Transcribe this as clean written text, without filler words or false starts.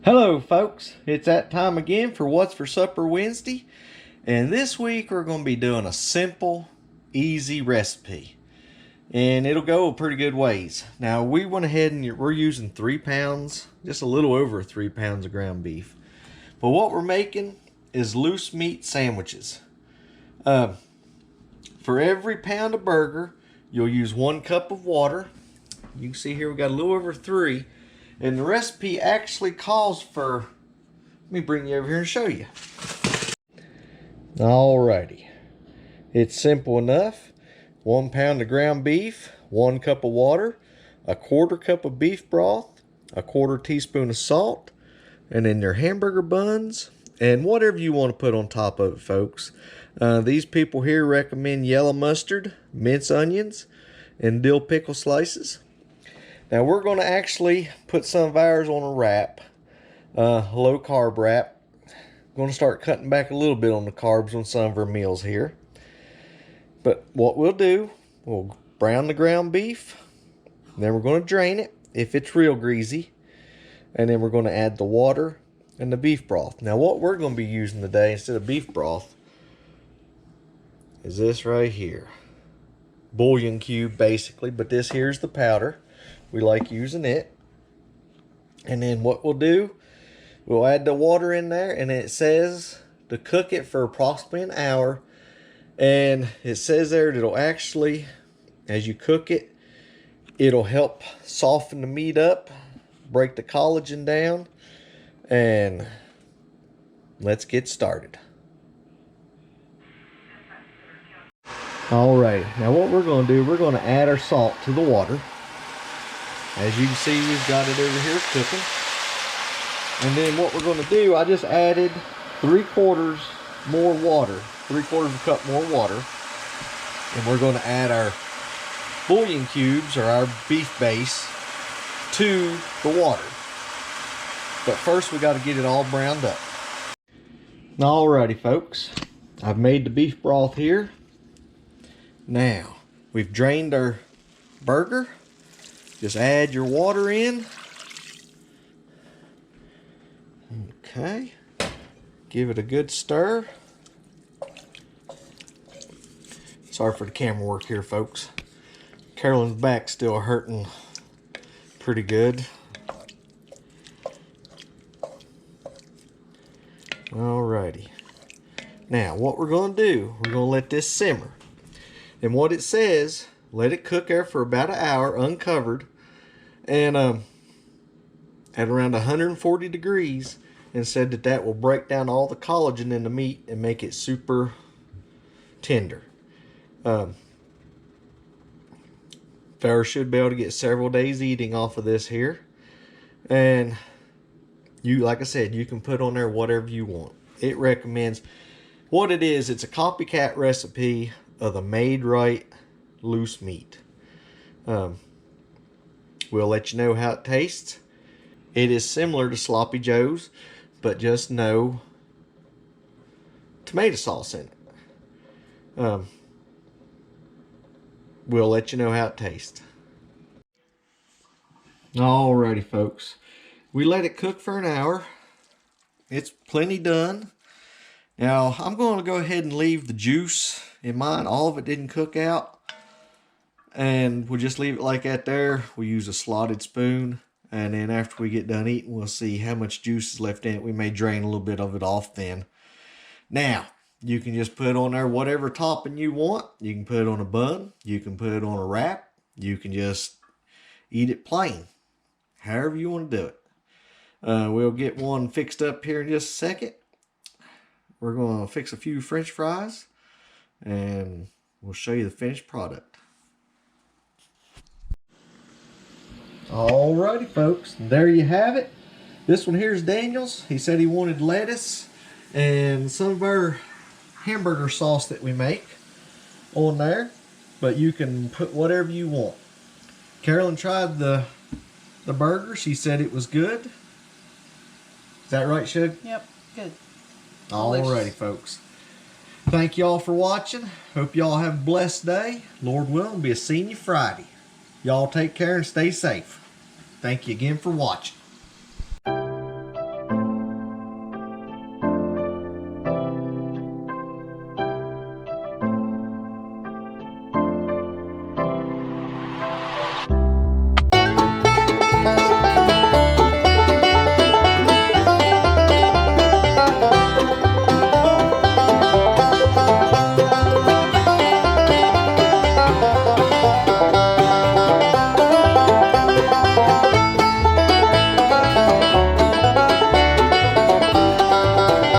Hello folks, it's that time again for What's for Supper Wednesday, and this week we're going to be doing a simple, easy recipe, and it'll go a pretty good ways. Now we went ahead and we're using 3 pounds, just a little over 3 pounds of ground beef, but what we're making is loose meat sandwiches. For every pound of burger you'll use 1 cup of water. You can see here we got a little over 3. And the recipe actually calls for, let me bring you over here and show you. Alrighty. It's simple enough. 1 pound of ground beef, 1 cup of water, a 1/4 cup of beef broth, a 1/4 teaspoon of salt, and then your hamburger buns, and whatever you want to put on top of it, folks. These people here recommend yellow mustard, minced onions, and dill pickle slices. Now we're going to actually put some of ours on a wrap, low carb wrap. I'm going to start cutting back a little bit on the carbs on some of our meals here. But what we'll do, we'll brown the ground beef, then we're going to drain it if it's real greasy, and then we're going to add the water and the beef broth. Now what we're going to be using today instead of beef broth is this right here. Bouillon cube basically, but this here's the powder. We like using it. And then what we'll do, we'll add the water in there, and it says to cook it for approximately an hour. And it says there that it'll actually, as you cook it, it'll help soften the meat up, break the collagen down, and let's get started. Alright, now what we're going to do, we're going to add our salt to the water. As you can see, we've got it over here cooking. And then what we're going to do, I just added 3/4 more water, 3/4 cup more water. And we're going to add our bouillon cubes, or our beef base, to the water. But first we got to get it all browned up. Alrighty folks, I've made the beef broth here. Now, we've drained our burger. Just add your water in. Okay. Give it a good stir. Sorry for the camera work here, folks. Carolyn's back's still hurting pretty good. Alrighty. Now, what we're going to do, we're going to let this simmer. And what it says, let it cook there for about an hour uncovered, and at around 140 degrees, and said that that will break down all the collagen in the meat and make it super tender. Fella should be able to get several days eating off of this here. And you, like I said, you can put on there whatever you want. It recommends, what it is, it's a copycat recipe of the Maid Rite loose meat. We'll let you know how it tastes. It is similar to Sloppy Joe's, but just no tomato sauce in it. We'll let you know how it tastes. Alrighty folks, we let it cook for an hour. It's plenty done. Now I'm going to go ahead and leave the juice in mine. All of it didn't cook out. And we'll just leave it like that there. We'll use a slotted spoon. And then after we get done eating, we'll see how much juice is left in it. We may drain a little bit of it off then. Now, you can just put on there whatever topping you want. You can put it on a bun. You can put it on a wrap. You can just eat it plain. However you want to do it. We'll get one fixed up here in just a second. We're going to fix a few French fries. And we'll show you the finished product. Alrighty folks, there you have it. This one here is Daniel's. He said he wanted lettuce and some of our hamburger sauce that we make on there, but you can put whatever you want. Carolyn tried the burger. She said it was good. Is that right, Shug? Yep, good. Alrighty folks. Thank y'all for watching. Hope y'all have a blessed day. Lord willing, we'll be seeing you Friday. Y'all take care and stay safe. Thank you again for watching.